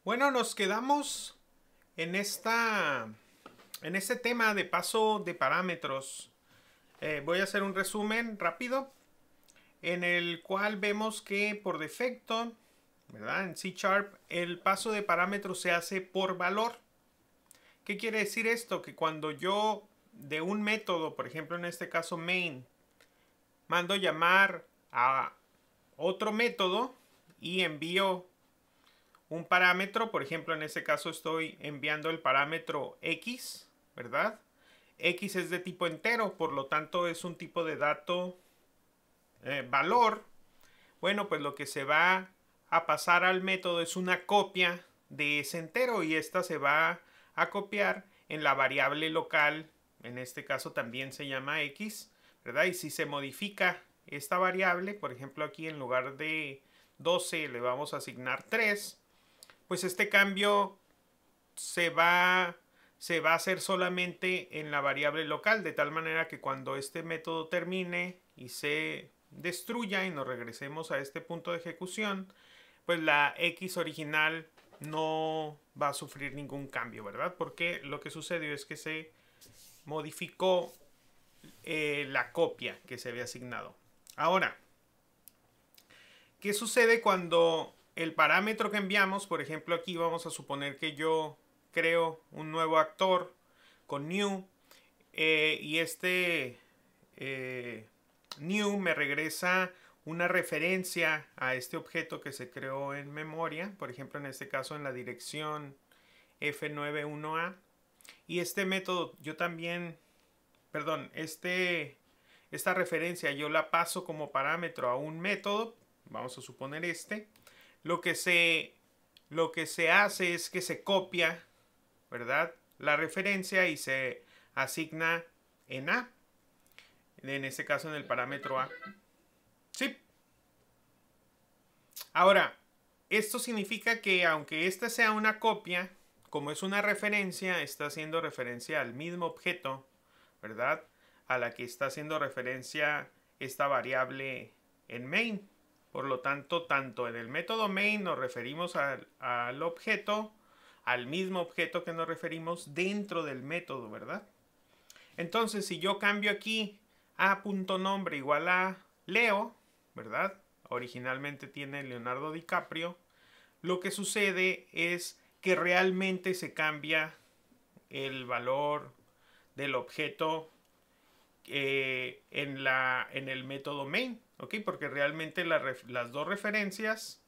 Bueno, nos quedamos en en este tema de paso de parámetros. Voy a hacer un resumen rápido en el cual vemos que por defecto, ¿verdad? En C Sharp el paso de parámetros se hace por valor. ¿Qué quiere decir esto? Que cuando yo de un método, por ejemplo en este caso main, mando llamar a otro método y envío un parámetro, por ejemplo en este caso estoy enviando el parámetro x, ¿verdad? X es de tipo entero, por lo tanto es un tipo de dato valor. Bueno, pues lo que se va a pasar al método es una copia de ese entero y esta se va a copiar en la variable local, en este caso también se llama x, ¿verdad? Y si se modifica esta variable, por ejemplo aquí en lugar de 12 le vamos a asignar 3, pues este cambio se va, se va a hacer solamente en la variable local, de tal manera que cuando este método termine y se destruya y nos regresemos a este punto de ejecución, pues la X original no va a sufrir ningún cambio, ¿verdad? Porque lo que sucedió es que se modificó la copia que se había asignado. Ahora, ¿qué sucede cuando el parámetro que enviamos, por ejemplo aquí vamos a suponer que yo creo un nuevo actor con new y este new me regresa una referencia a este objeto que se creó en memoria, por ejemplo en este caso en la dirección F91A, y este método yo también, perdón, esta referencia yo la paso como parámetro a un método, vamos a suponer lo que lo que se hace es que se copia, ¿verdad? La referencia y se asigna en A, en este caso en el parámetro A. Sí. Ahora, esto significa que aunque esta sea una copia, como es una referencia, está haciendo referencia al mismo objeto, ¿verdad? A la que está haciendo referencia esta variable en main. Por lo tanto, tanto en el método main nos referimos al objeto, al mismo objeto que nos referimos dentro del método, ¿verdad? Entonces, si yo cambio aquí a.nombre igual a Leo, ¿verdad? Originalmente tiene Leonardo DiCaprio. Lo que sucede es que realmente se cambia el valor del objeto en el método main, ¿ok? Porque realmente las dos referencias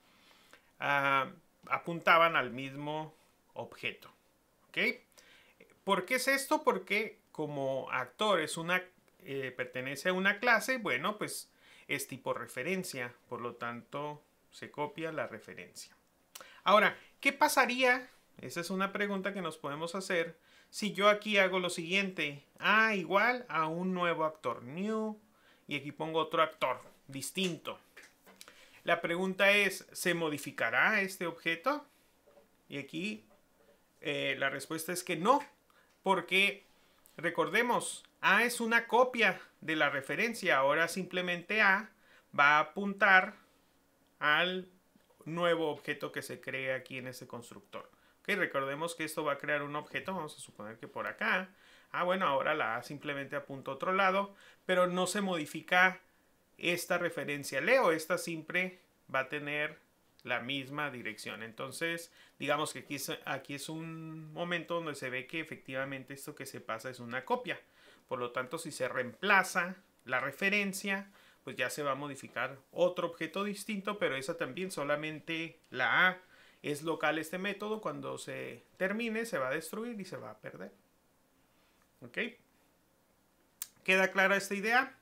uh, apuntaban al mismo objeto, ¿ok? ¿Por qué es esto? Porque como actor es pertenece a una clase, bueno, pues es tipo referencia, por lo tanto se copia la referencia. Ahora, ¿qué pasaría? Esa es una pregunta que nos podemos hacer si yo aquí hago lo siguiente. Igual a un nuevo actor, new, y aquí pongo otro actor, distinto. La pregunta es, ¿se modificará este objeto? Y aquí la respuesta es que no, porque recordemos, A es una copia de la referencia, ahora simplemente A va a apuntar al nuevo objeto que se crea aquí en este constructor. Okay, recordemos que esto va a crear un objeto, vamos a suponer que por acá. Bueno, ahora la A simplemente apunta a otro lado, pero no se modifica esta referencia Leo, esta siempre va a tener la misma dirección. Entonces, digamos que aquí es un momento donde se ve que efectivamente esto que se pasa es una copia. Por lo tanto, si se reemplaza la referencia, pues ya se va a modificar otro objeto distinto, pero esa también solamente la A es local este método. Cuando se termine se va a destruir y se va a perder. ¿Ok? ¿Queda clara esta idea?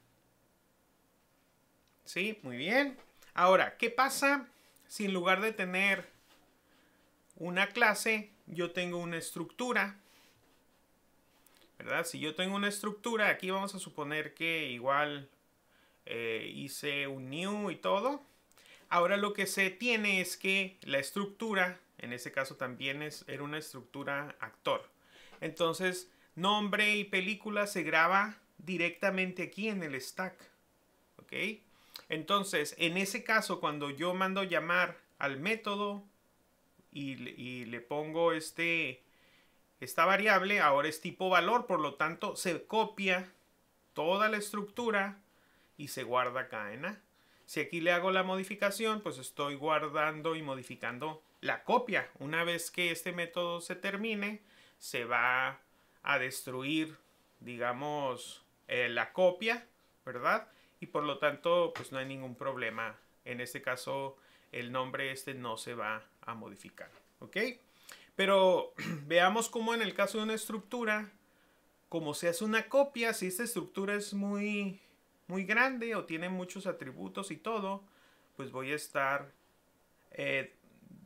Sí, muy bien. Ahora, ¿qué pasa si en lugar de tener una clase, yo tengo una estructura? ¿Verdad? Si yo tengo una estructura, aquí vamos a suponer que igual hice un new y todo. Ahora lo que se tiene es que la estructura, en este caso también era una estructura actor. Entonces, nombre y película se graba directamente aquí en el stack. ¿Ok? Entonces, en ese caso, cuando yo mando llamar al método y le pongo esta variable, ahora es tipo valor, por lo tanto se copia toda la estructura y se guarda acá en A. Si aquí le hago la modificación, pues estoy guardando y modificando la copia. Una vez que este método se termine, se va a destruir, digamos, la copia, ¿verdad? Y por lo tanto, pues no hay ningún problema. En este caso, el nombre no se va a modificar, ¿ok? Pero veamos cómo en el caso de una estructura, como se hace una copia, si esta estructura es muy grande o tiene muchos atributos y todo, pues voy a estar,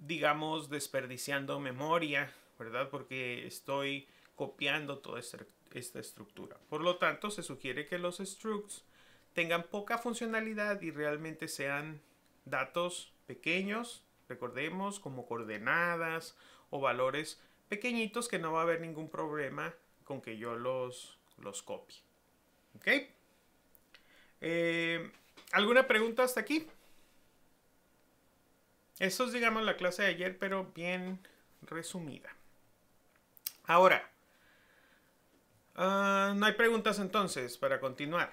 digamos, desperdiciando memoria, ¿verdad? Porque estoy copiando toda esta estructura. Por lo tanto, se sugiere que los structs tengan poca funcionalidad y realmente sean datos pequeños, recordemos, como coordenadas o valores pequeñitos que no va a haber ningún problema con que yo los copie. ¿Ok? ¿Alguna pregunta hasta aquí? Esto es, digamos, la clase de ayer, pero bien resumida. Ahora, no hay preguntas entonces para continuar.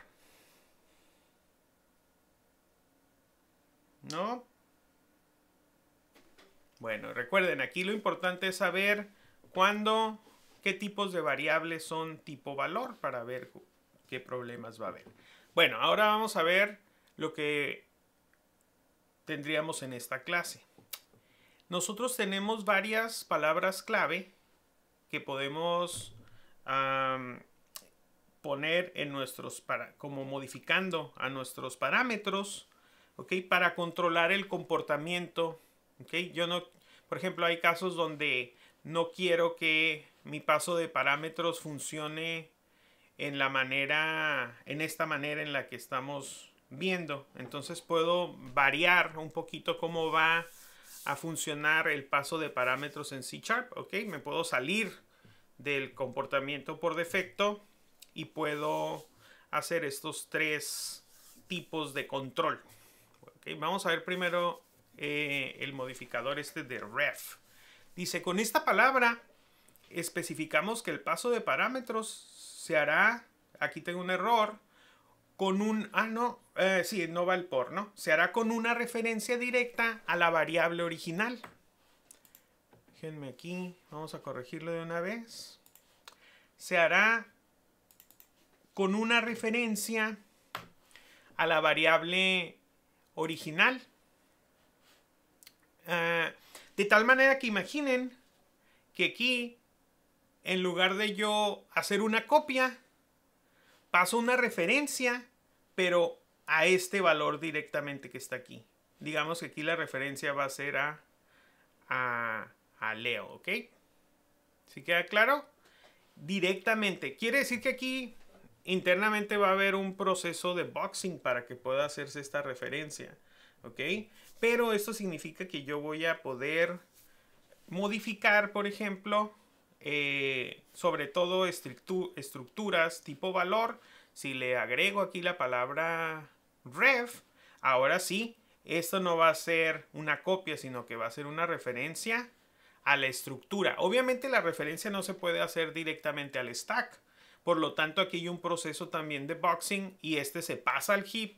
¿No? Bueno, recuerden, aquí lo importante es saber qué tipos de variables son tipo valor para ver qué problemas va a haber. Bueno, ahora vamos a ver lo que tendríamos en esta clase. Nosotros tenemos varias palabras clave que podemos poner en como modificando a nuestros parámetros, ¿ok? Para controlar el comportamiento, ¿ok? Por ejemplo, hay casos donde no quiero que mi paso de parámetros funcione en esta manera en la que estamos viendo. Entonces puedo variar un poquito cómo va a funcionar el paso de parámetros en C#, ¿ok? Me puedo salir del comportamiento por defecto y puedo hacer estos tres tipos de control. ¿Okay? Vamos a ver primero el modificador de ref. Dice, con esta palabra especificamos que el paso de parámetros se hará, aquí tengo un error, con un, sí, no va el por, ¿no? Se hará con una referencia directa a la variable original. Déjenme aquí, vamos a corregirlo de una vez. Se hará con una referencia a la variable original. De tal manera que imaginen que aquí, en lugar de yo hacer una copia, paso una referencia, pero a este valor directamente que está aquí. Digamos que aquí la referencia va a ser a Leo, ¿ok? ¿Sí queda claro? Directamente. Quiere decir que aquí internamente va a haber un proceso de boxing para que pueda hacerse esta referencia, ¿ok? Pero esto significa que yo voy a poder modificar, por ejemplo, sobre todo estructuras tipo valor. Si le agrego aquí la palabra ref, ahora sí, esto no va a ser una copia, sino que va a ser una referencia a la estructura. Obviamente la referencia no se puede hacer directamente al stack. Por lo tanto, aquí hay un proceso también de boxing y se pasa al heap,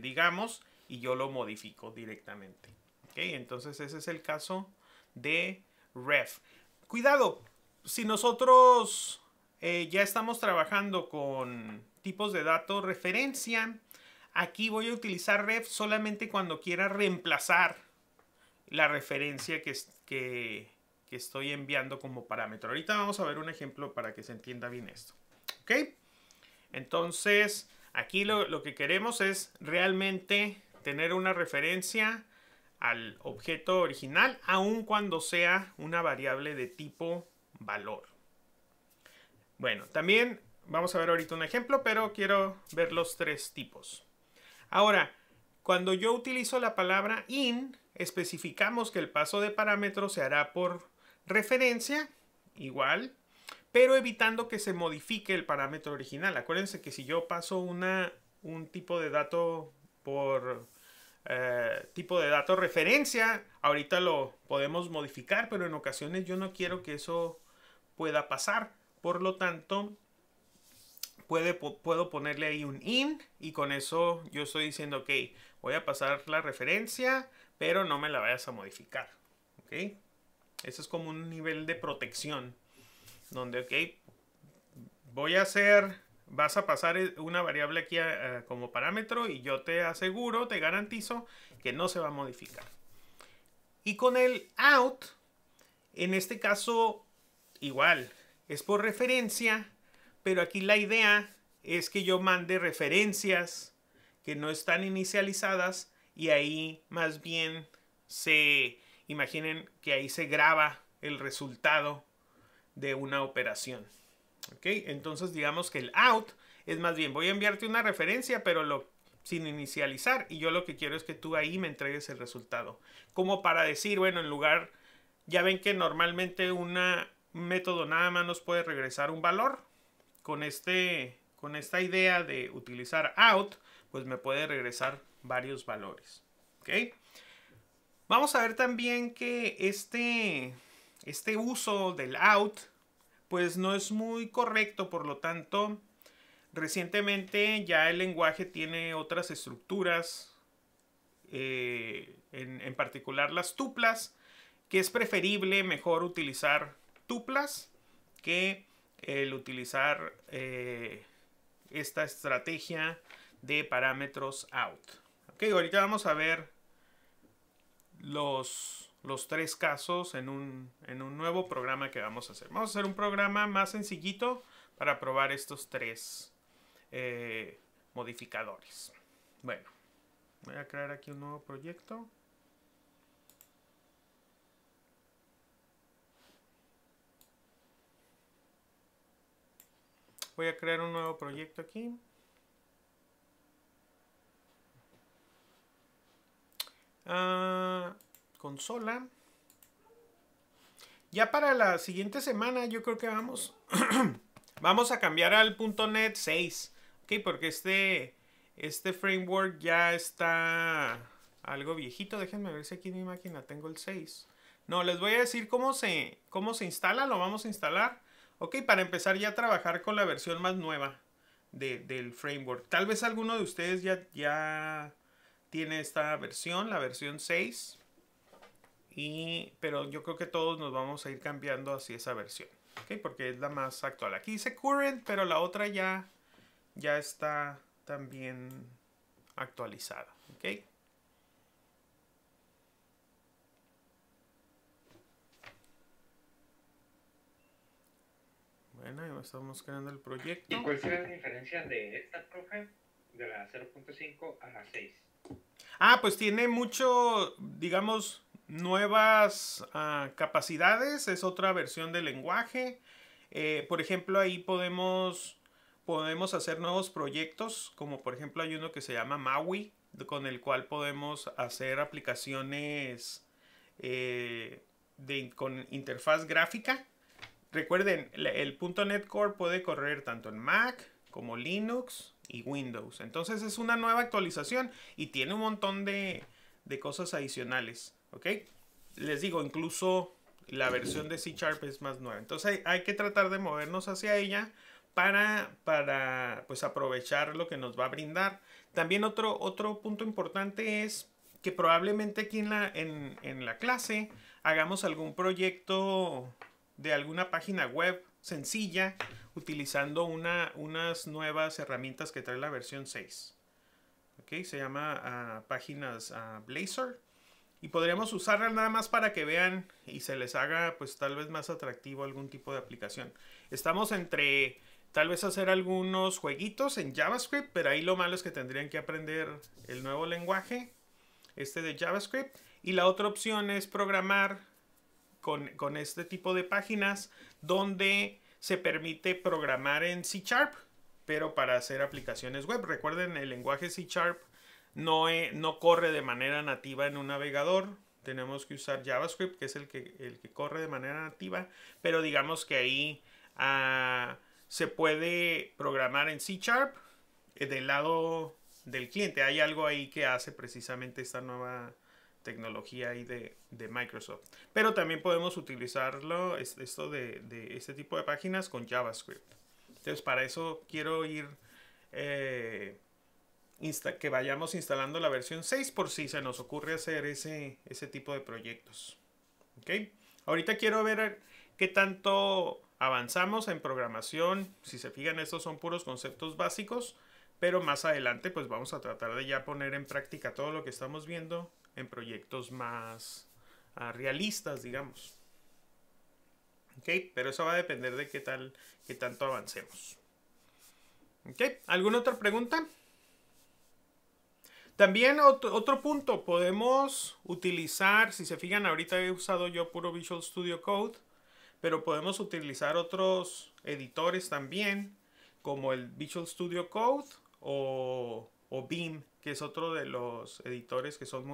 digamos, y yo lo modifico directamente. ¿Okay? Entonces ese es el caso de ref. Cuidado, si nosotros ya estamos trabajando con tipos de datos referencia, aquí voy a utilizar ref solamente cuando quiera reemplazar la referencia que estoy enviando como parámetro. Ahorita vamos a ver un ejemplo para que se entienda bien esto. ¿Ok? Entonces, aquí lo que queremos es realmente tener una referencia al objeto original, aun cuando sea una variable de tipo valor. Bueno, también vamos a ver ahorita un ejemplo, pero quiero ver los tres tipos. Ahora, cuando yo utilizo la palabra in, especificamos que el paso de parámetros se hará por referencia, igual, pero evitando que se modifique el parámetro original. Acuérdense que si yo paso un tipo de dato por tipo de dato referencia. Ahorita lo podemos modificar, pero en ocasiones yo no quiero que eso pueda pasar. Por lo tanto, puedo ponerle ahí un in y con eso yo estoy diciendo, ok, voy a pasar la referencia, pero no me la vayas a modificar. Ok, eso es como un nivel de protección donde, ok, vas a pasar una variable aquí como parámetro y yo te aseguro, te garantizo que no se va a modificar. Y con el out, en este caso, igual, es por referencia, pero aquí la idea es que yo mande referencias que no están inicializadas y ahí más bien imaginen que ahí se graba el resultado de una operación. ¿Ok? Entonces digamos que el out es más bien, voy a enviarte una referencia, pero sin inicializar, y yo lo que quiero es que tú ahí me entregues el resultado. Como para decir, bueno, en lugar, ya ven que normalmente un método nada más nos puede regresar un valor. Con esta idea de utilizar out, pues me puede regresar varios valores. ¿Ok? Vamos a ver también que este uso del out pues no es muy correcto, por lo tanto, recientemente ya el lenguaje tiene otras estructuras, en particular las tuplas, que es preferible mejor utilizar tuplas que el utilizar esta estrategia de parámetros out. Ok, ahorita vamos a ver los tres casos en un nuevo programa que vamos a hacer. Vamos a hacer un programa más sencillito para probar estos tres modificadores. Bueno, voy a crear aquí un nuevo proyecto. Voy a crear un nuevo proyecto aquí. Consola. Ya para la siguiente semana yo creo que vamos a cambiar al .NET 6. Ok, porque este framework ya está algo viejito. Déjenme ver si aquí en mi máquina tengo el 6. No, les voy a decir cómo se instala. Lo vamos a instalar. Ok, para empezar ya a trabajar con la versión más nueva del framework. Tal vez alguno de ustedes ya tiene esta versión, la versión 6. Pero yo creo que todos nos vamos a ir cambiando hacia esa versión. ¿Okay? Porque es la más actual. Aquí dice current, pero la otra ya está también actualizada. ¿Okay? Bueno, ya estamos creando el proyecto. ¿Y cuál será la diferencia de esta, profe? De la 0.5 a la 6. Pues tiene mucho, digamos, nuevas capacidades. Es otra versión del lenguaje. Por ejemplo, ahí podemos hacer nuevos proyectos, como por ejemplo hay uno que se llama Maui, con el cual podemos hacer aplicaciones con interfaz gráfica. Recuerden, el .NET Core puede correr tanto en Mac como Linux y Windows. Entonces es una nueva actualización y tiene un montón de cosas adicionales. ¿Ok? Les digo, incluso la versión de C# es más nueva. Entonces hay que tratar de movernos hacia ella para pues aprovechar lo que nos va a brindar. También otro punto importante es que probablemente aquí en la clase hagamos algún proyecto de alguna página web sencilla utilizando unas nuevas herramientas que trae la versión 6. ¿Okay? Se llama páginas Blazor. Y podríamos usarla nada más para que vean y se les haga pues tal vez más atractivo algún tipo de aplicación. Estamos entre tal vez hacer algunos jueguitos en JavaScript, pero ahí lo malo es que tendrían que aprender el nuevo lenguaje, de JavaScript. Y la otra opción es programar con este tipo de páginas donde se permite programar en C#, pero para hacer aplicaciones web. Recuerden, el lenguaje C# no corre de manera nativa en un navegador. Tenemos que usar JavaScript, que es el que corre de manera nativa. Pero digamos que ahí se puede programar en C#. Del lado del cliente. Hay algo ahí que hace precisamente esta nueva tecnología ahí de Microsoft. Pero también podemos utilizarlo, esto de este tipo de páginas con JavaScript. Entonces para eso quiero ir que vayamos instalando la versión 6 por si se nos ocurre hacer ese tipo de proyectos. ¿Ok? Ahorita quiero ver qué tanto avanzamos en programación. Si se fijan, estos son puros conceptos básicos, pero más adelante pues vamos a tratar de ya poner en práctica todo lo que estamos viendo en proyectos más realistas, digamos. ¿Ok? Pero eso va a depender de qué tanto avancemos. ¿Ok? ¿Alguna otra pregunta? También otro punto, podemos utilizar, si se fijan, ahorita he usado yo puro Visual Studio Code, pero podemos utilizar otros editores también, como el Visual Studio Code o Beam, que es otro de los editores que son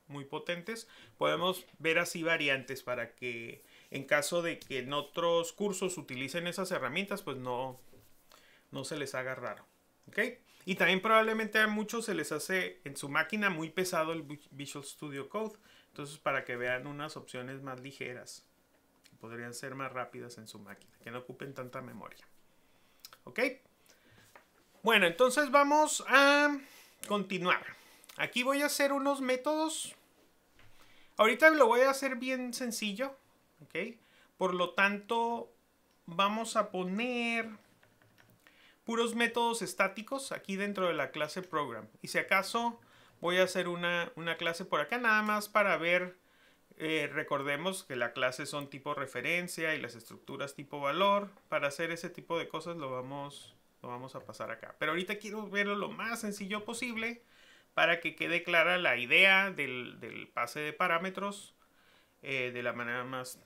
muy potentes. Podemos ver así variantes para que en caso de que en otros cursos utilicen esas herramientas, pues no se les haga raro. ¿Ok? Y también probablemente a muchos se les hace en su máquina muy pesado el Visual Studio Code. Entonces para que vean unas opciones más ligeras, que podrían ser más rápidas en su máquina, que no ocupen tanta memoria. ¿Ok? Bueno, entonces vamos a continuar. Aquí voy a hacer unos métodos. Ahorita lo voy a hacer bien sencillo. ¿Ok? Por lo tanto, vamos a poner puros métodos estáticos aquí dentro de la clase program. Y si acaso voy a hacer una clase por acá nada más para ver, recordemos que las clases son tipo referencia y las estructuras tipo valor. Para hacer ese tipo de cosas lo vamos a pasar acá. Pero ahorita quiero verlo lo más sencillo posible para que quede clara la idea del pase de parámetros de la manera más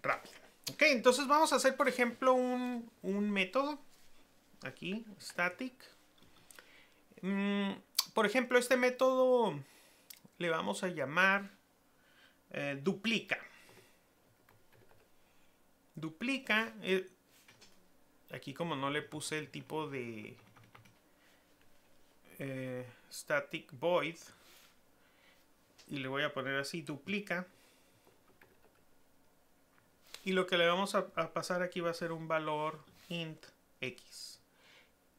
rápida. Ok, entonces vamos a hacer por ejemplo un método. Aquí, static. Por ejemplo, este método le vamos a llamar duplica. Duplica, aquí como no le puse el tipo de static void, y le voy a poner así, duplica. Y lo que le vamos a pasar aquí va a ser un valor int x.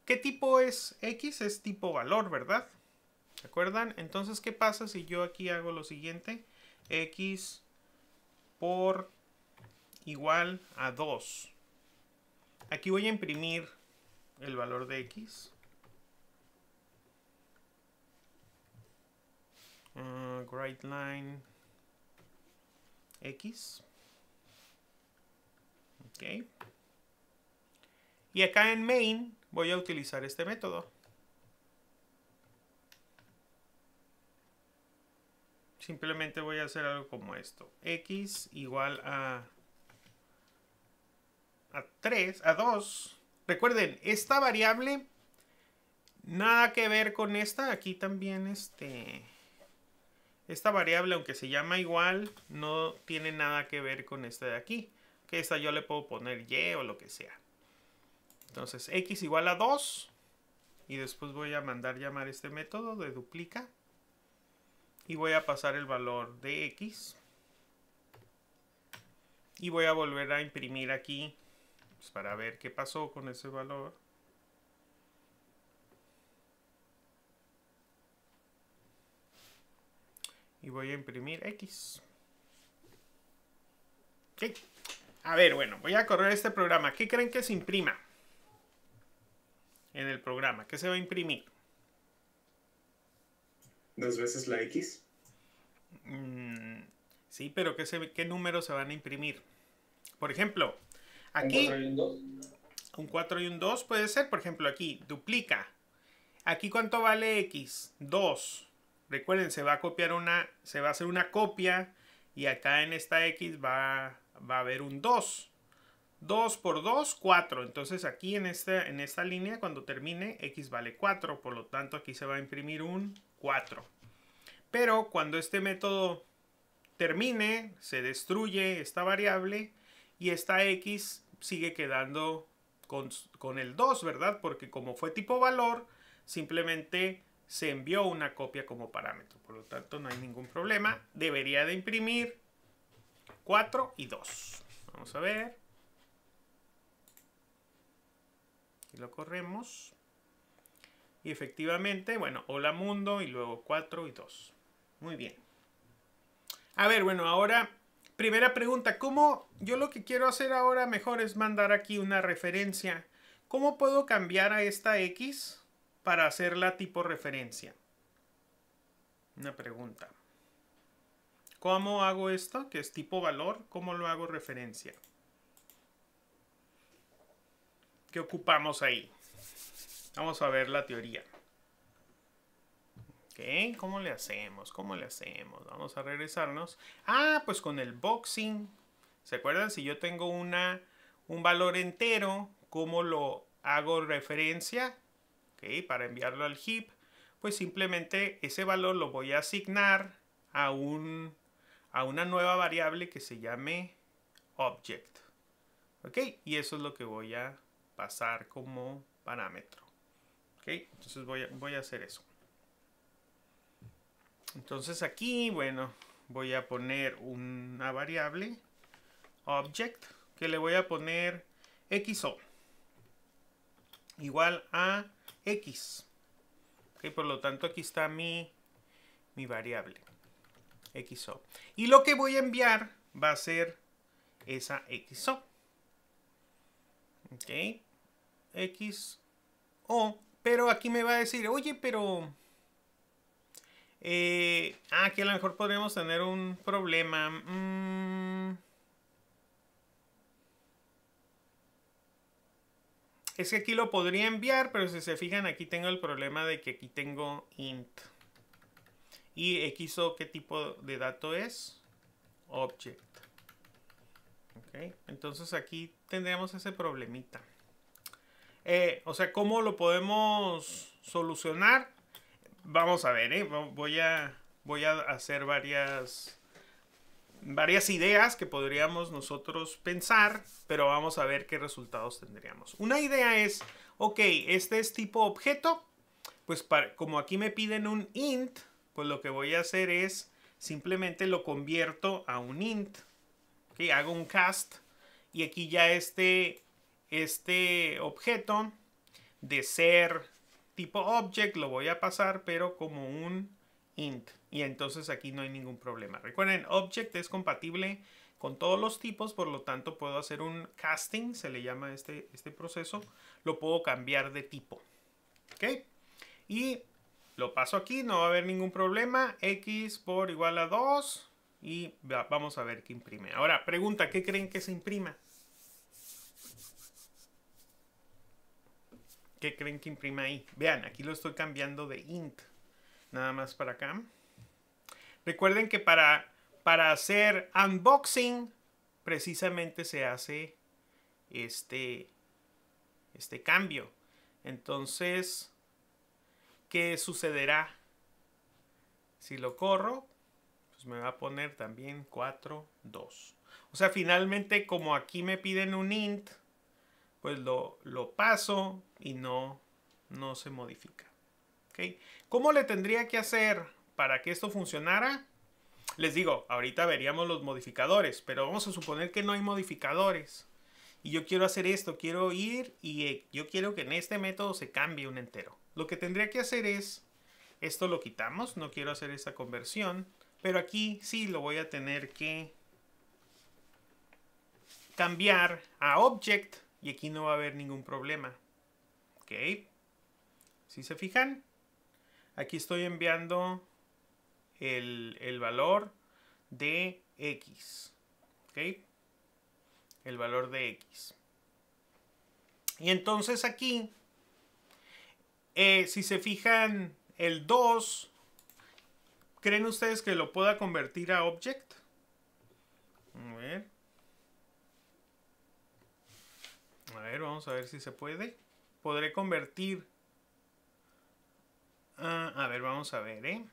¿Qué tipo es X? Es tipo valor, ¿verdad? ¿Se acuerdan? Entonces, ¿qué pasa si yo aquí hago lo siguiente? X por igual a 2. Aquí voy a imprimir el valor de X. WriteLine X. Ok. Y acá en main voy a utilizar este método. Simplemente voy a hacer algo como esto. X igual a 3, a 2. Recuerden, esta variable nada que ver con esta. Aquí también esta variable, aunque se llama igual, no tiene nada que ver con esta de aquí. Que esta yo le puedo poner Y o lo que sea. Entonces X igual a 2. Y después voy a mandar llamar este método de duplica. Y voy a pasar el valor de X. Y voy a volver a imprimir aquí, pues, para ver qué pasó con ese valor. Y voy a imprimir X. ¿Sí? A ver, bueno, voy a correr este programa. ¿Qué creen que se imprima en el programa? ¿Qué se va a imprimir? 2 veces la X. Sí, pero ¿qué números se van a imprimir? Por ejemplo, aquí... ¿Un 4 y un 2? Un 4 y un 2 puede ser. Por ejemplo, aquí, duplica. Aquí, ¿cuánto vale X? 2. Recuerden, se va a hacer una copia. Y acá en esta X va a haber un 2. 2 por 2, 4. Entonces aquí en esta línea, cuando termine, X vale 4. Por lo tanto, aquí se va a imprimir un 4. Pero cuando este método termine, se destruye esta variable. Y esta X sigue quedando con el 2, ¿verdad? Porque como fue tipo valor, simplemente se envió una copia como parámetro. Por lo tanto, no hay ningún problema. Debería de imprimir 4 y 2. Vamos a ver. Aquí lo corremos. Y efectivamente, bueno, hola mundo y luego 4 y 2. Muy bien. A ver, bueno, ahora, primera pregunta. ¿Cómo? Yo lo que quiero hacer ahora mejor es mandar aquí una referencia. ¿Cómo puedo cambiar a esta X para hacerla tipo referencia? Una pregunta. ¿Cómo hago esto? Que es tipo valor. ¿Cómo lo hago referencia? ¿Qué ocupamos ahí? Vamos a ver la teoría. Ok, ¿cómo le hacemos? ¿Cómo le hacemos? Vamos a regresarnos. Ah, pues con el boxing. ¿Se acuerdan? Si yo tengo un valor entero, ¿cómo lo hago referencia? Ok, para enviarlo al heap, pues simplemente ese valor lo voy a asignar a una nueva variable que se llame object. Ok, y eso es lo que voy a pasar como parámetro. Ok, entonces voy a hacer eso. Entonces aquí, bueno, voy a poner una variable object que le voy a poner xo igual a x. Okay, por lo tanto aquí está mi variable xo. Y lo que voy a enviar va a ser esa xo. Ok, xo. Pero aquí me va a decir, oye, pero... aquí a lo mejor podríamos tener un problema. Es que aquí lo podría enviar, pero si se fijan aquí tengo el problema de que aquí tengo int. Y xo, ¿qué tipo de dato es? Object. Ok, entonces aquí tendríamos ese problemita. O sea, ¿cómo lo podemos solucionar? Vamos a ver, voy a hacer varias ideas que podríamos nosotros pensar, pero vamos a ver qué resultados tendríamos. Una idea es, ok, este es tipo objeto, pues como aquí me piden un int, pues lo que voy a hacer es simplemente lo convierto a un int. Okay, hago un cast y aquí ya este objeto de ser tipo object lo voy a pasar, pero como un int. Y entonces aquí no hay ningún problema. Recuerden, object es compatible con todos los tipos, por lo tanto puedo hacer un casting, se le llama este proceso. Lo puedo cambiar de tipo. ¿Ok? Y lo paso aquí, no va a haber ningún problema. X por igual a 2. Y vamos a ver qué imprime. Ahora, pregunta, ¿qué creen que se imprima? ¿Qué creen que imprima ahí? Vean, aquí lo estoy cambiando de int. Nada más para acá. Recuerden que para hacer unboxing, precisamente se hace este cambio. Entonces, ¿qué sucederá? Si lo corro, pues me va a poner también 4, 2. O sea, finalmente, como aquí me piden un int, pues lo paso y no se modifica. ¿Okay? ¿Cómo le tendría que hacer para que esto funcionara? Les digo, ahorita veríamos los modificadores, pero vamos a suponer que no hay modificadores. Y yo quiero hacer esto, quiero ir y yo quiero que en este método se cambie un entero. Lo que tendría que hacer es, esto lo quitamos, no quiero hacer esta conversión, pero aquí sí lo voy a tener que cambiar a object y aquí no va a haber ningún problema. ¿Ok? ¿Sí se fijan? Aquí estoy enviando el valor de x. ¿Ok? El valor de x. Y entonces aquí, si se fijan, el 2, ¿creen ustedes que lo pueda convertir a object? A ver. A ver, vamos a ver si se puede. Podré convertir. A ver, vamos a ver,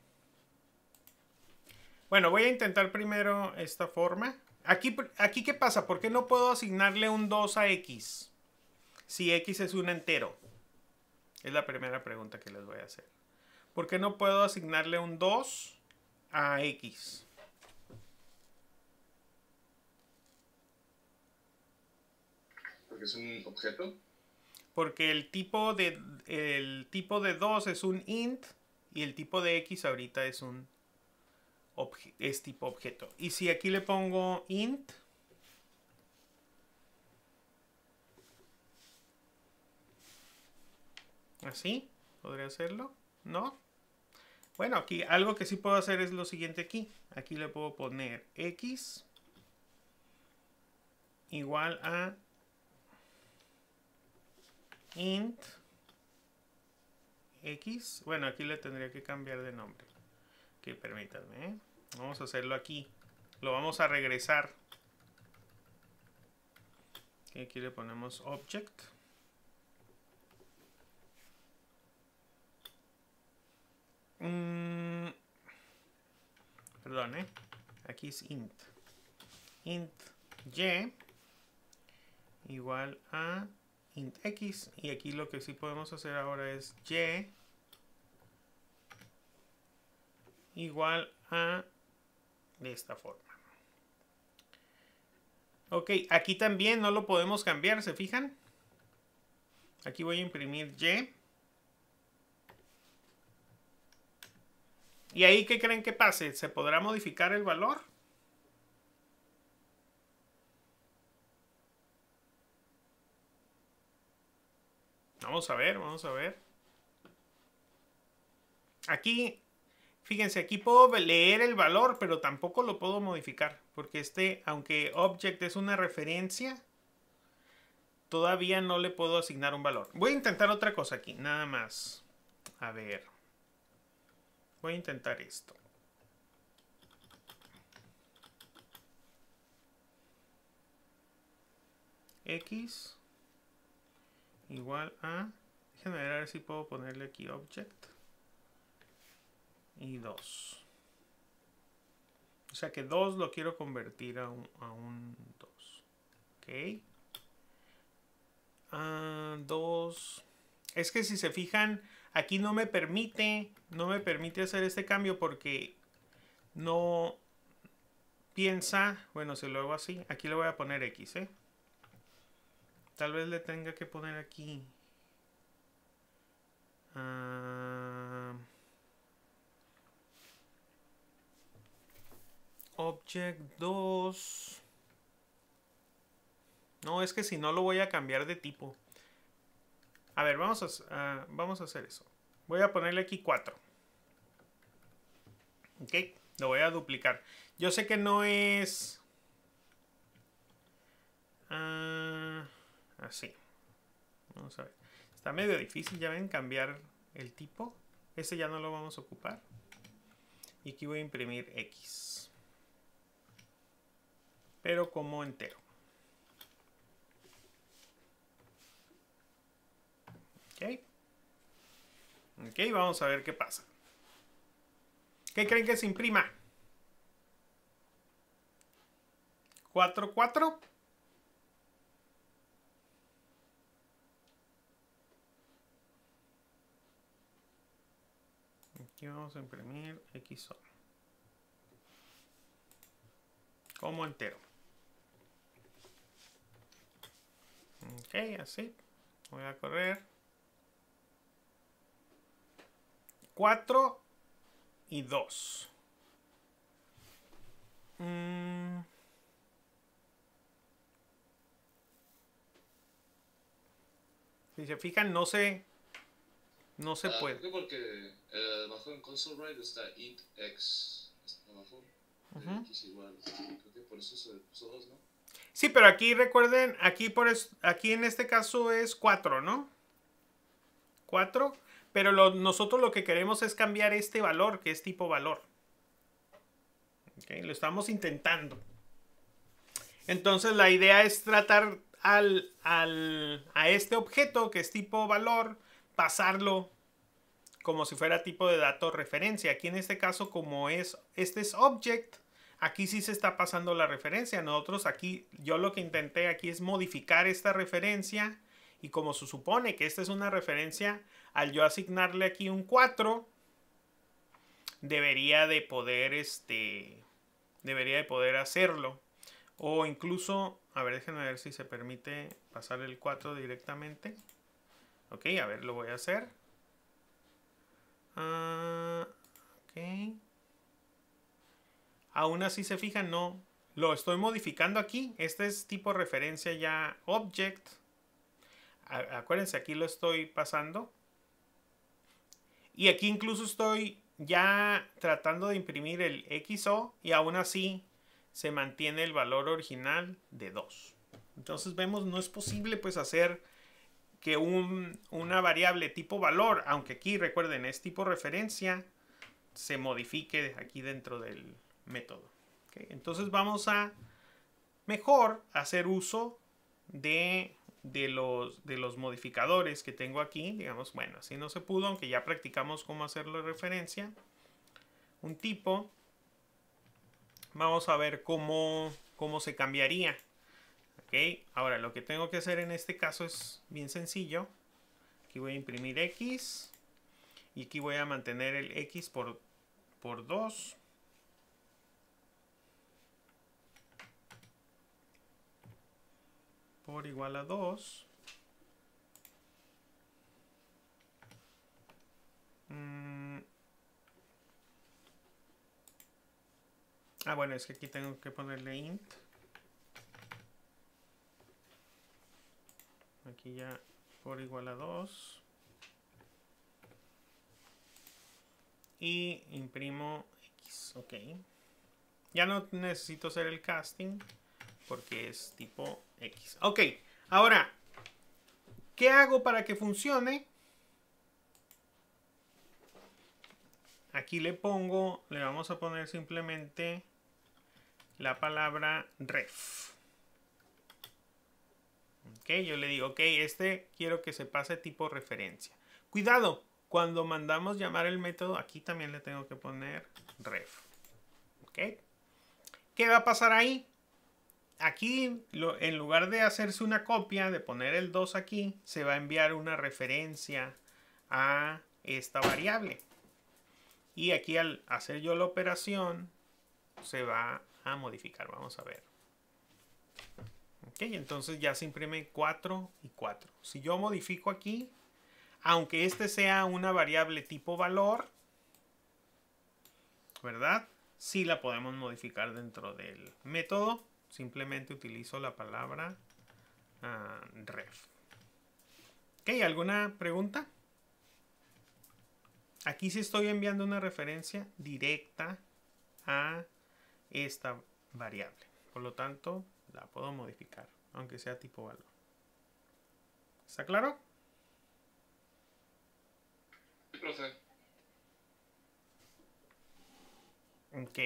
Bueno, voy a intentar primero esta forma. Aquí, ¿qué pasa? ¿Por qué no puedo asignarle un 2 a x? Si x es un entero. Es la primera pregunta que les voy a hacer. ¿Por qué no puedo asignarle un 2 a X? Porque es un objeto. Porque el tipo de 2 es un int y el tipo de X ahorita es tipo objeto. Y si aquí le pongo int, así, ¿podría hacerlo? ¿No? Bueno, aquí algo que sí puedo hacer es lo siguiente aquí. Aquí le puedo poner X igual a int X. Bueno, aquí le tendría que cambiar de nombre. Ok, permítanme, ¿eh? Vamos a hacerlo aquí. Lo vamos a regresar. Okay, aquí le ponemos object. Perdón, ¿eh? Aquí es int. Int y igual a int x. Y aquí lo que sí podemos hacer ahora es y igual a de esta forma. Ok, aquí también no lo podemos cambiar, ¿se fijan? Aquí voy a imprimir y. ¿Y ahí qué creen que pase? ¿Se podrá modificar el valor? Vamos a ver, vamos a ver. Aquí, fíjense, aquí puedo leer el valor, pero tampoco lo puedo modificar. Porque aunque object es una referencia, todavía no le puedo asignar un valor. Voy a intentar otra cosa aquí, nada más. A ver. Voy a intentar esto. X igual a... Déjenme ver a ver si puedo ponerle aquí object. Y 2. O sea que 2 lo quiero convertir a un 2. Ok. 2. Es que si se fijan, aquí no me permite hacer este cambio porque no piensa. Bueno, si lo hago así, aquí le voy a poner X, ¿eh? Tal vez le tenga que poner aquí. Object 2. No, es que si no lo voy a cambiar de tipo. A ver, vamos a hacer eso. Voy a ponerle aquí 4. Ok, lo voy a duplicar. Yo sé que no es... así. Vamos a ver. Está medio difícil, ya ven, cambiar el tipo. Ese ya no lo vamos a ocupar. Y aquí voy a imprimir X. Pero como entero. Ok. Ok, vamos a ver qué pasa. ¿Qué creen que se imprima? 4, 4. Aquí vamos a imprimir X solo. Como entero. Ok, así. Voy a correr. 4 y 2. Si se fijan, no se puede. Creo que porque abajo en console write está int x. Abajo. X igual. Creo que por eso se puso 2, ¿no? Sí, pero aquí recuerden, aquí en este caso es 4, ¿no? 4. Pero nosotros lo que queremos es cambiar este valor, que es tipo valor. Okay, lo estamos intentando. Entonces la idea es tratar a este objeto, que es tipo valor, pasarlo como si fuera tipo de dato referencia. Aquí en este caso, como este es object, aquí sí se está pasando la referencia. Nosotros aquí, yo lo que intenté aquí es modificar esta referencia. Y como se supone que esta es una referencia, al yo asignarle aquí un 4, debería de poder hacerlo. O incluso, a ver, déjenme ver si se permite pasar el 4 directamente. Ok, a ver, lo voy a hacer. Ok. Aún así se fijan, no. Lo estoy modificando aquí. Este es tipo referencia ya object. Acuérdense, aquí lo estoy pasando. Y aquí incluso estoy ya tratando de imprimir el XO y aún así se mantiene el valor original de 2. Entonces vemos, no es posible pues hacer que una variable tipo valor, aunque aquí recuerden es tipo referencia, se modifique aquí dentro del método. ¿Okay? Entonces vamos a mejor hacer uso de los modificadores que tengo aquí. Digamos, bueno, así no se pudo, aunque ya practicamos cómo hacerlo de referencia. Un tipo. Vamos a ver cómo se cambiaría. Ok, ahora lo que tengo que hacer en este caso es bien sencillo. Aquí voy a imprimir X. Y aquí voy a mantener el X por 2. Por igual a 2. Bueno, es que aquí tengo que ponerle int. Aquí ya por igual a 2. Y imprimo X. Ok. Ya no necesito hacer el casting porque es tipo X. Ok. Ahora, ¿qué hago para que funcione? Aquí le vamos a poner simplemente la palabra ref. Ok, yo le digo, ok, quiero que se pase tipo referencia. Cuidado, cuando mandamos llamar el método, aquí también le tengo que poner ref. Ok. ¿Qué va a pasar ahí? Aquí, en lugar de hacerse una copia, de poner el 2 aquí, se va a enviar una referencia a esta variable. Y aquí al hacer yo la operación, se va a modificar. Vamos a ver. Ok, entonces ya se imprime 4 y 4. Si yo modifico aquí, aunque este sea una variable tipo valor, ¿verdad? Sí la podemos modificar dentro del método. Simplemente utilizo la palabra ref. Ok, ¿alguna pregunta? Aquí sí estoy enviando una referencia directa a esta variable. Por lo tanto, la puedo modificar, aunque sea tipo valor. ¿Está claro? Sí, profe. Ok.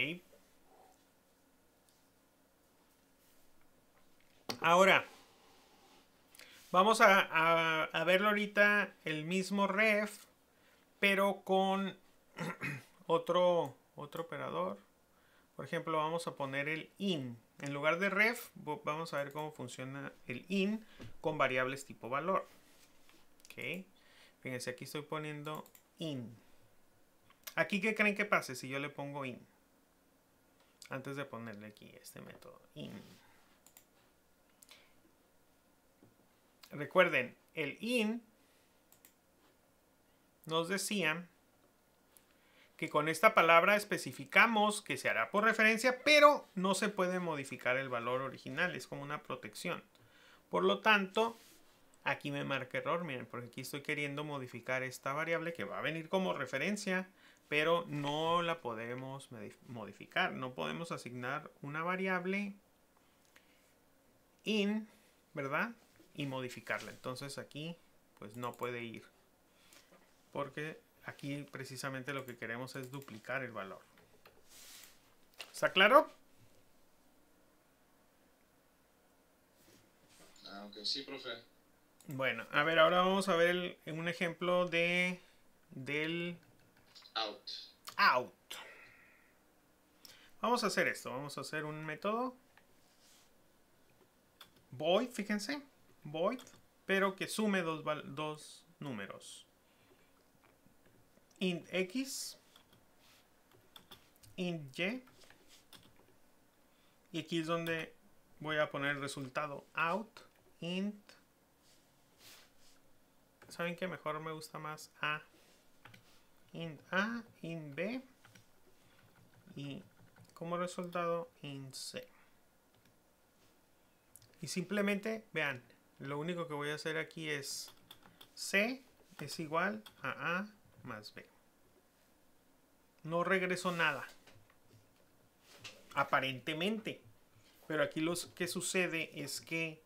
Ahora, vamos a verlo ahorita el mismo ref, pero con otro operador. Por ejemplo, vamos a poner el in. En lugar de ref, vamos a ver cómo funciona el in con variables tipo valor. Ok. Fíjense, aquí estoy poniendo in. Aquí, ¿qué creen que pase si yo le pongo in? Antes de ponerle aquí este método, in. Recuerden, el in nos decía que con esta palabra especificamos que se hará por referencia, pero no se puede modificar el valor original, es como una protección. Por lo tanto, aquí me marca error, miren, porque aquí estoy queriendo modificar esta variable que va a venir como referencia, pero no la podemos modificar. No podemos asignar una variable in, ¿verdad? Y modificarla. Entonces aquí, pues no puede ir. Porque aquí precisamente lo que queremos es duplicar el valor. ¿Está claro? Ok, sí, profe. Bueno, a ver, ahora vamos a ver un ejemplo del out. Vamos a hacer esto. Vamos a hacer un método void, fíjense, void, pero que sume dos números. Int x int y. Y aquí es donde voy a poner el resultado out int. ¿Saben qué? Mejor me gusta más a. Int a, int b. Y como resultado int c. Y simplemente, vean, lo único que voy a hacer aquí es c es igual a más b. No regreso nada. Aparentemente. Pero aquí lo que sucede es que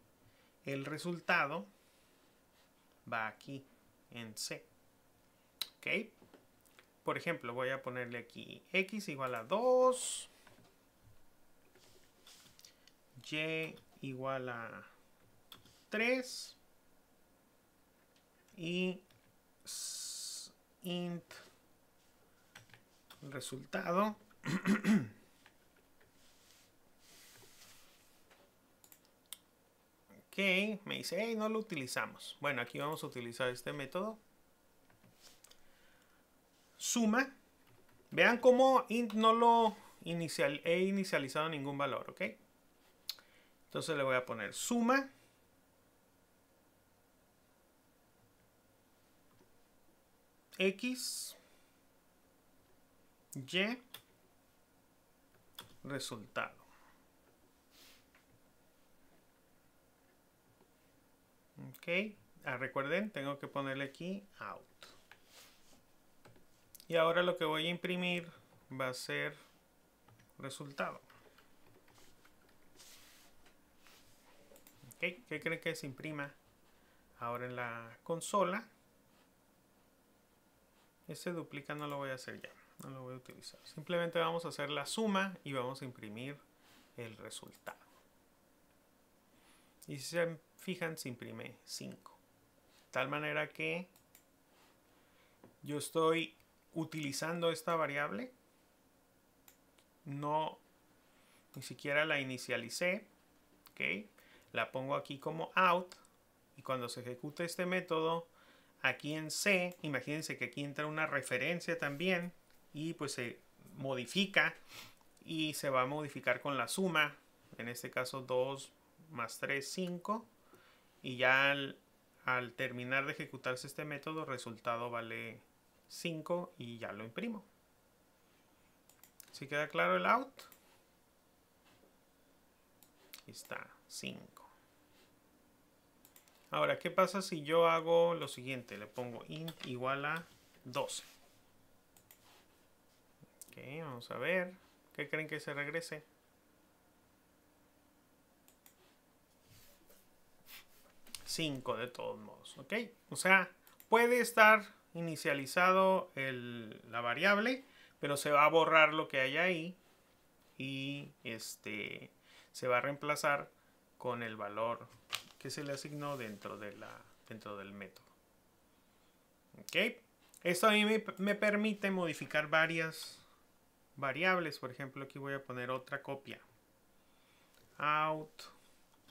el resultado va aquí en C. ¿Ok? Por ejemplo, voy a ponerle aquí x igual a 2. Y igual a 3. Y int resultado. Ok, me dice, hey, no lo utilizamos. Bueno, aquí vamos a utilizar este método. Suma. Vean cómo int no lo he inicializado ningún valor, ¿ok? Entonces le voy a poner suma. X. Y. Resultado. Ok, recuerden, tengo que ponerle aquí out. Y ahora lo que voy a imprimir va a ser resultado. Ok, ¿qué creen que se imprima ahora en la consola? Ese duplica no lo voy a hacer ya, no lo voy a utilizar. Simplemente vamos a hacer la suma y vamos a imprimir el resultado. Y si se fijan, se imprime 5. De tal manera que yo estoy utilizando esta variable. No, ni siquiera la inicialicé. ¿Ok? La pongo aquí como out. Y cuando se ejecute este método, aquí en C, imagínense que aquí entra una referencia también. Y pues se modifica. Y se va a modificar con la suma. En este caso 2 más 3, 5. Y ya al terminar de ejecutarse este método, el resultado vale 5 y ya lo imprimo. ¿Sí queda claro el out? Aquí está, 5. Ahora, ¿qué pasa si yo hago lo siguiente? Le pongo int igual a 12. Ok, vamos a ver. ¿Qué creen que se regrese? 5 de todos modos, ¿ok? O sea, puede estar inicializado la variable, pero se va a borrar lo que hay ahí y se va a reemplazar con el valor que se le asignó dentro del método. ¿Ok? Esto a mí me permite modificar varias variables. Por ejemplo, aquí voy a poner otra copia. Out,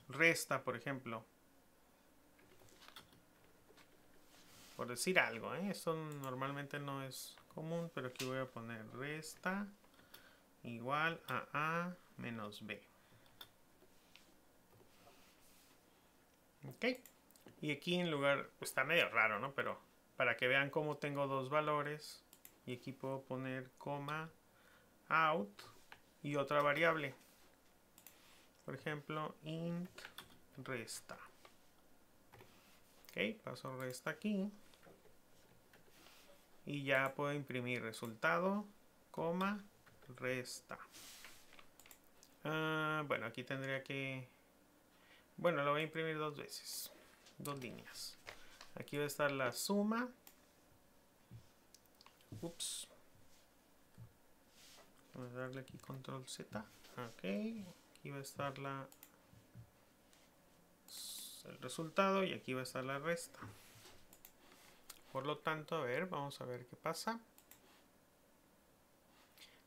resta, por ejemplo. Por decir algo, esto normalmente no es común, pero aquí voy a poner resta igual a A menos B. Ok. Y aquí en lugar, pues está medio raro, ¿no? Pero para que vean cómo tengo dos valores. Y aquí puedo poner coma out y otra variable. Por ejemplo, int resta. Ok, paso resta aquí. Y ya puedo imprimir resultado, coma, resta. Bueno, aquí tendría que... Bueno, lo voy a imprimir dos veces. Dos líneas. Aquí va a estar la suma. Ups. Voy a darle aquí control Z. Ok. Aquí va a estar el resultado y aquí va a estar la resta. Por lo tanto, a ver, vamos a ver qué pasa.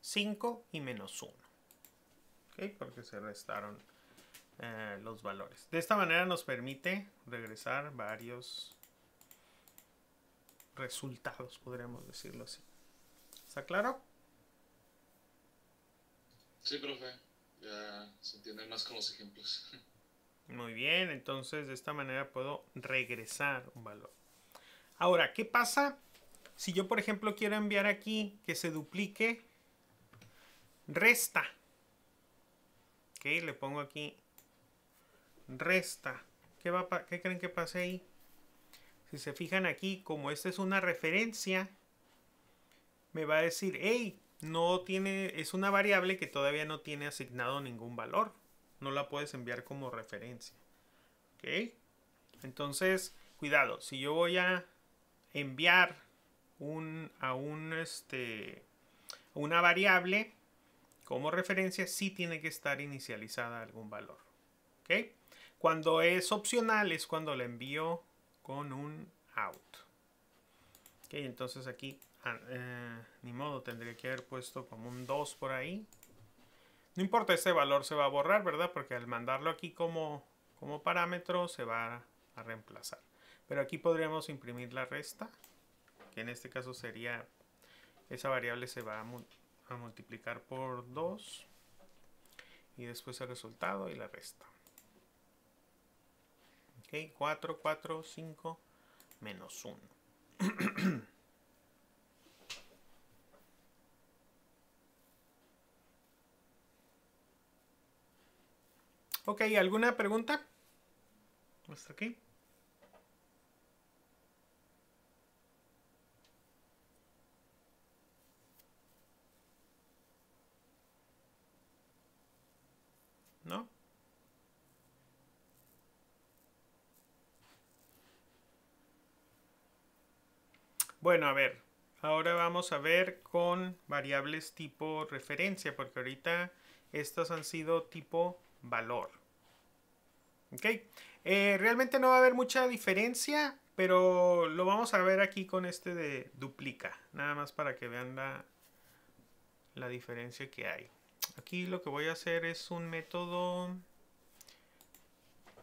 5 y menos 1. ¿Ok? Porque se restaron los valores. De esta manera nos permite regresar varios resultados, podríamos decirlo así. ¿Está claro? Sí, profe. Ya se entiende más con los ejemplos. Muy bien, entonces de esta manera puedo regresar un valor. Ahora, ¿qué pasa si yo, por ejemplo, quiero enviar aquí que se duplique resta? Ok, le pongo aquí resta. ¿Qué creen que pase ahí? Si se fijan aquí, como esta es una referencia, me va a decir, hey, no tiene, es una variable que todavía no tiene asignado ningún valor. No la puedes enviar como referencia. Ok. Entonces, cuidado, si yo voy a enviar una variable como referencia, sí tiene que estar inicializada algún valor. ¿Ok? Cuando es opcional es cuando la envío con un out. Ok, entonces aquí, ni modo, tendría que haber puesto como un 2 por ahí. No importa, este valor se va a borrar, ¿verdad? Porque al mandarlo aquí como parámetro se va a reemplazar. Pero aquí podríamos imprimir la resta, que en este caso sería, esa variable se va a multiplicar por 2 y después el resultado y la resta. Ok, 4, 4, 5, menos 1. Ok, ¿alguna pregunta? ¿Hasta aquí? ¿No? Bueno, a ver. Ahora vamos a ver con variables tipo referencia, porque ahorita estas han sido tipo valor. ¿Ok? Realmente no va a haber mucha diferencia, pero lo vamos a ver aquí con este de duplica. Nada más para que vean la diferencia que hay. Aquí lo que voy a hacer es un método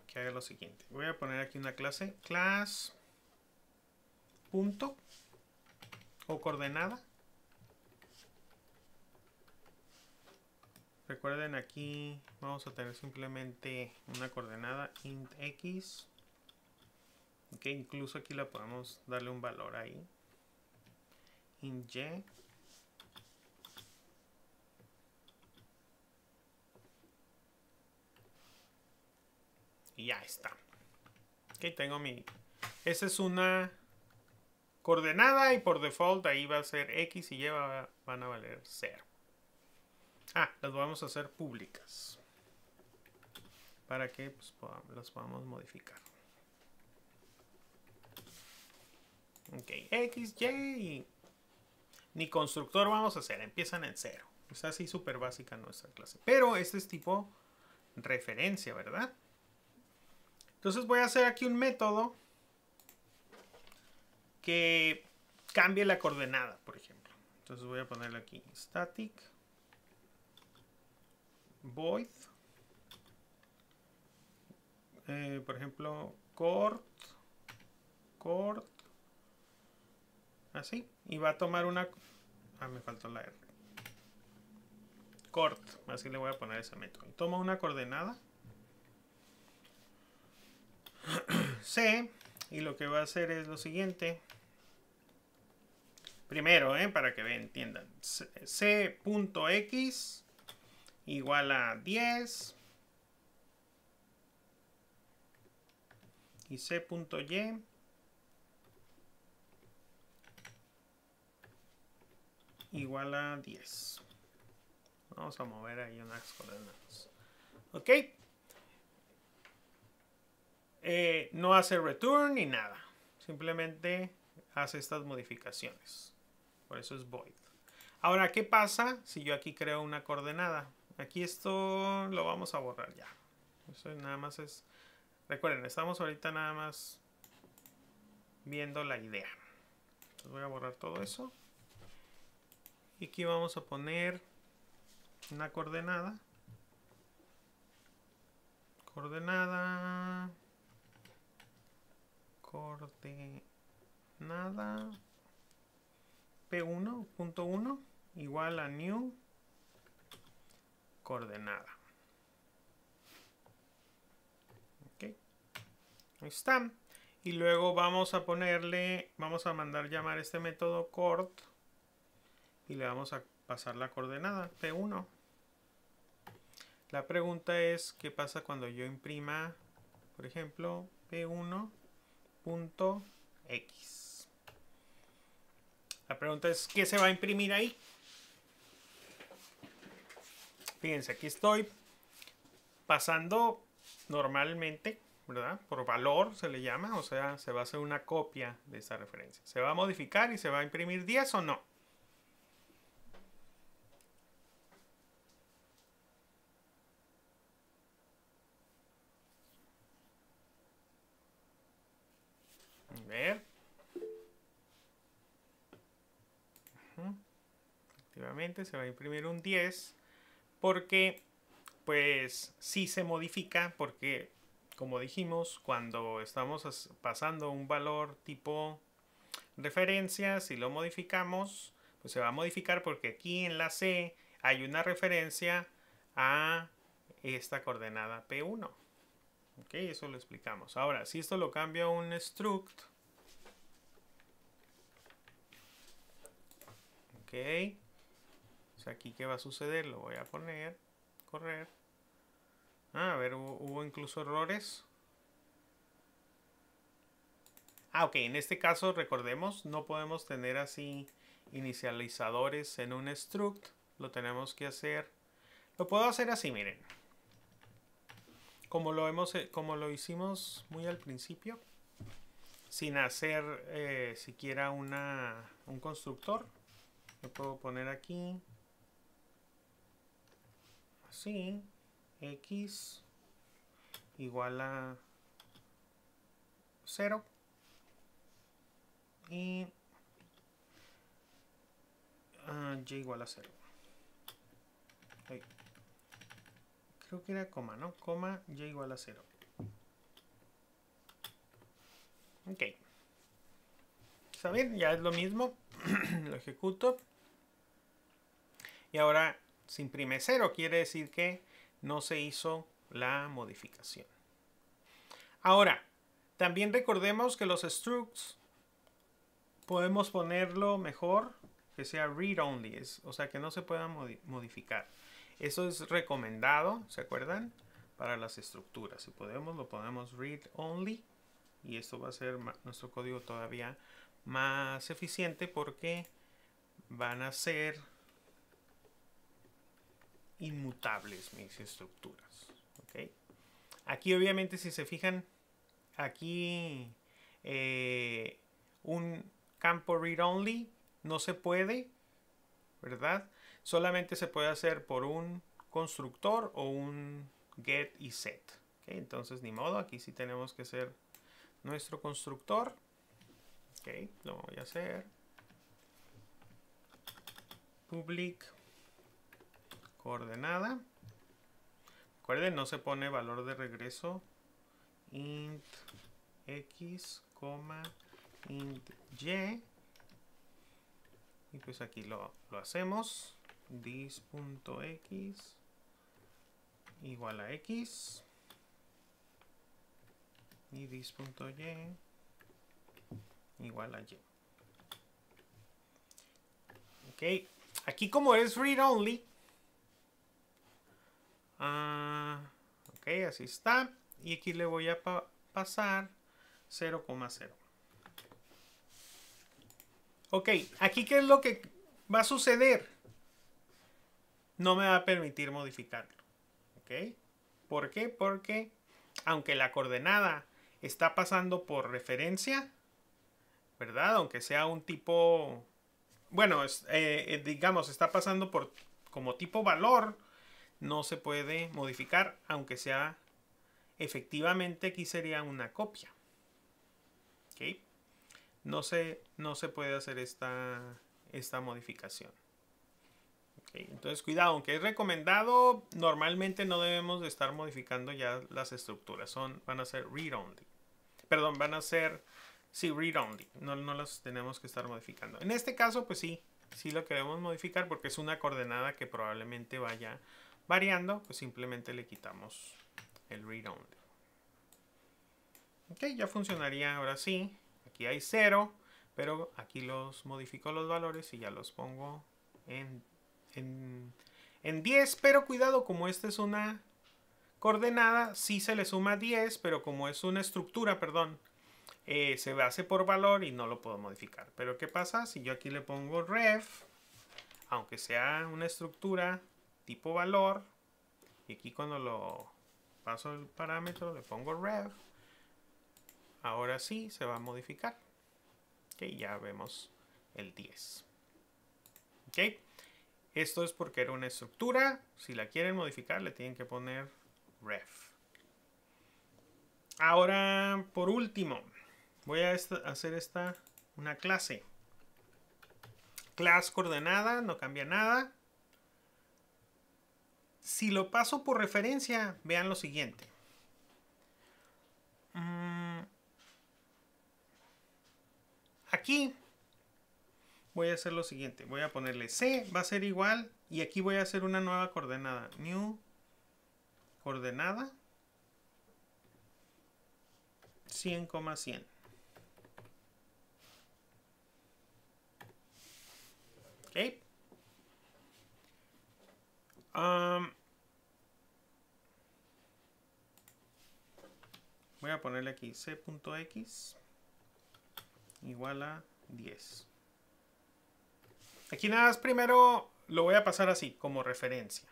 que haga lo siguiente. Voy a poner aquí una clase, class punto o coordenada. Recuerden, aquí vamos a tener simplemente una coordenada int x. Ok, incluso aquí la podemos darle un valor ahí. Int y. Y ya está. Ok, tengo mi... Esa es una coordenada y por default ahí va a ser x y y van a valer 0. Las vamos a hacer públicas para que pues, las podamos modificar. Ok, x, y y ni constructor vamos a hacer, empiezan en 0. Es así súper básica nuestra clase. Pero este es tipo referencia, ¿verdad? Entonces voy a hacer aquí un método que cambie la coordenada, por ejemplo. Entonces voy a ponerle aquí static void, por ejemplo, cort, así, y va a tomar una, me faltó la R, cort, así le voy a poner ese método. Y toma una coordenada C, y lo que va a hacer es lo siguiente. Primero, para que entiendan, c.x igual a 10 y c.y igual a 10. Vamos a mover ahí unas coordenadas. Ok. No hace return ni nada. Simplemente hace estas modificaciones. Por eso es void. Ahora, ¿qué pasa si yo aquí creo una coordenada? Aquí esto lo vamos a borrar ya. Eso nada más es... Recuerden, estamos ahorita nada más viendo la idea. Entonces voy a borrar todo eso. Y aquí vamos a poner una coordenada. Coordenada P1.1 igual a new coordenada. Ok. Ahí está. Y luego vamos a mandar llamar este método coord y le vamos a pasar la coordenada P1. La pregunta es, ¿qué pasa cuando yo imprima, por ejemplo, P1.x? La pregunta es, ¿qué se va a imprimir ahí? Fíjense, aquí estoy pasando normalmente, ¿verdad? Por valor se le llama, o sea, se va a hacer una copia de esa referencia. ¿Se va a modificar y se va a imprimir 10 o no? A ver. Efectivamente se va a imprimir un 10 porque pues sí se modifica, porque como dijimos, cuando estamos pasando un valor tipo referencia, si lo modificamos, pues se va a modificar porque aquí en la C hay una referencia a esta coordenada P1. Ok, eso lo explicamos. Ahora, si esto lo cambio a un struct, ok, pues aquí ¿qué va a suceder? Lo voy a poner, correr. A ver, hubo incluso errores. Ok, en este caso recordemos, no podemos tener así inicializadores en un struct. Lo tenemos que hacer. Lo puedo hacer así, miren. Como lo hicimos muy al principio. Sin hacer siquiera un constructor. Lo puedo poner aquí. Así. X igual a 0. Y y igual a 0. Creo que era coma, ¿no? Coma, y igual a 0. Ok. ¿Está bien? Ya es lo mismo. Lo ejecuto. Y ahora se imprime 0. Quiere decir que no se hizo la modificación. Ahora, también recordemos que los structs podemos ponerlo mejor que sea read only, o sea que no se pueda modificar. Eso es recomendado, ¿se acuerdan? Para las estructuras. Si podemos, lo ponemos read only. Y esto va a ser nuestro código todavía más eficiente porque van a ser inmutables mis estructuras. ¿Okay? Aquí obviamente si se fijan, aquí un campo read only no se puede, ¿verdad? Solamente se puede hacer por un constructor o un get y set. ¿Okay? Entonces ni modo, aquí sí tenemos que hacer nuestro constructor. Ok, lo voy a hacer. Public coordenada. Recuerden, no se pone valor de regreso. Int x, int y. Y pues aquí lo hacemos. This.x igual a x. Y this.y igual a y. Ok, aquí como es read only. Ok, así está. Y aquí le voy a pasar 0,0. Ok, aquí ¿qué es lo que va a suceder? No me va a permitir modificarlo. Ok, ¿por qué? Porque aunque la coordenada está pasando por referencia, ¿verdad? Aunque sea un tipo, bueno, digamos, está pasando por como tipo valor, no se puede modificar, aunque sea efectivamente aquí sería una copia. ¿Ok? No se puede hacer esta modificación. ¿Okay? Entonces, cuidado, aunque es recomendado, normalmente no debemos de estar modificando ya las estructuras. Van a ser read only. Perdón, van a ser, sí, read only. No las tenemos que estar modificando. En este caso, pues sí lo queremos modificar porque es una coordenada que probablemente vaya variando, pues simplemente le quitamos el read only. Ok, ya funcionaría ahora sí. Aquí hay 0, pero aquí los modifico los valores y ya los pongo en 10. Pero cuidado, como esta es una coordenada, sí se le suma 10, pero como es una estructura, perdón, se hace por valor y no lo puedo modificar. Pero ¿qué pasa si yo aquí le pongo ref? Aunque sea una estructura tipo valor, y aquí cuando lo paso el parámetro le pongo ref, ahora sí se va a modificar. Ok, ya vemos el 10. Ok, esto es porque era una estructura. Si la quieren modificar le tienen que poner ref. Ahora, por último, voy a hacer una clase. Class coordenada, no cambia nada. Si lo paso por referencia, vean lo siguiente. Aquí voy a hacer lo siguiente. Voy a ponerle C, va a ser igual. Y aquí voy a hacer una nueva coordenada. New coordenada 100,100. Ok. Voy a ponerle aquí c.x igual a 10. Aquí nada más primero lo voy a pasar así, como referencia.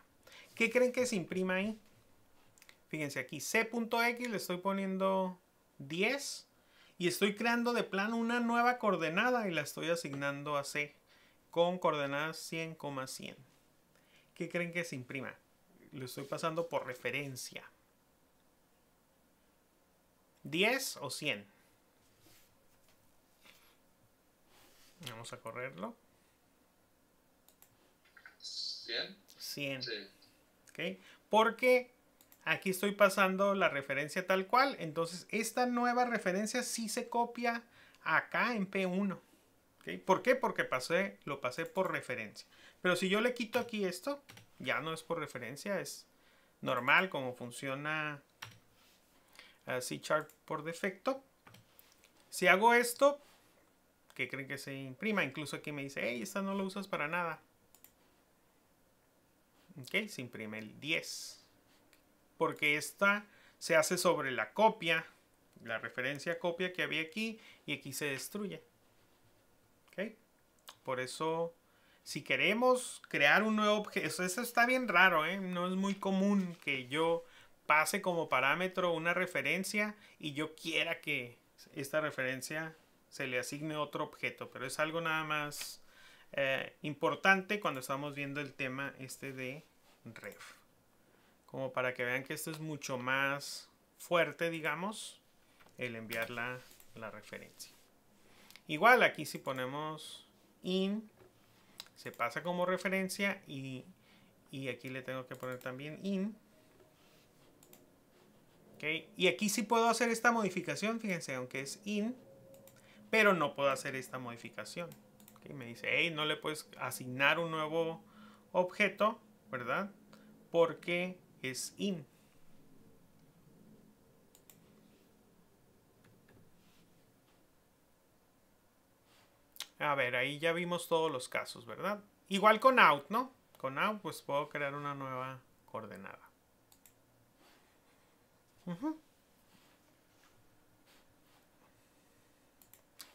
¿Qué creen que se imprima ahí? Fíjense aquí, c.x le estoy poniendo 10 y estoy creando de plano una nueva coordenada y la estoy asignando a c con coordenadas 100,100. ¿Qué creen que se imprima? Lo estoy pasando por referencia. ¿10 o 100? Vamos a correrlo. 100. 100. Sí. ¿Ok? Porque aquí estoy pasando la referencia tal cual. Entonces esta nueva referencia sí se copia acá en P1. ¿Ok? ¿Por qué? Porque lo pasé por referencia. Pero si yo le quito aquí esto, ya no es por referencia, es normal como funciona C# por defecto. Si hago esto, ¿qué creen que se imprima? Incluso aquí me dice, hey, esta no lo usas para nada. Ok, se imprime el 10. Porque esta se hace sobre la copia, la referencia copia que había aquí, y aquí se destruye. Ok, por eso, si queremos crear un nuevo objeto, eso está bien raro, ¿eh? No es muy común que yo pase como parámetro una referencia y yo quiera que esta referencia se le asigne otro objeto, pero es algo nada más importante cuando estamos viendo el tema de ref, como para que vean que esto es mucho más fuerte, digamos, el enviar la referencia. Igual aquí si ponemos in, se pasa como referencia y aquí le tengo que poner también in. Okay. Y aquí sí puedo hacer esta modificación, fíjense, aunque es in, pero no puedo hacer esta modificación. Okay. Me dice, hey, no le puedes asignar un nuevo objeto, ¿verdad? Porque es in. A ver, ahí ya vimos todos los casos, ¿verdad? Igual con out, ¿no? Con out pues puedo crear una nueva coordenada.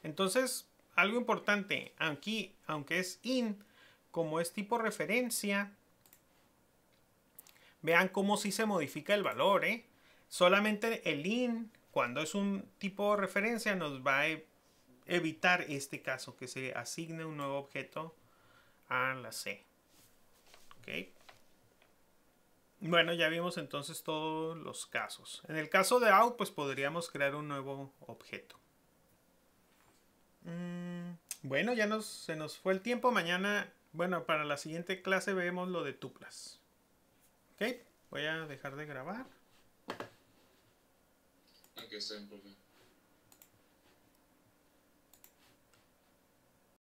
Entonces, algo importante, aquí, aunque es in, como es tipo referencia, vean cómo sí se modifica el valor, ¿eh? Solamente el in, cuando es un tipo de referencia, nos va a evitar este caso, que se asigne un nuevo objeto a la C. ¿Ok? Bueno, ya vimos entonces todos los casos. En el caso de out, pues podríamos crear un nuevo objeto. Bueno, ya se nos fue el tiempo. Mañana, bueno, para la siguiente clase vemos lo de tuplas. Ok, voy a dejar de grabar. Ok, está bien, profe.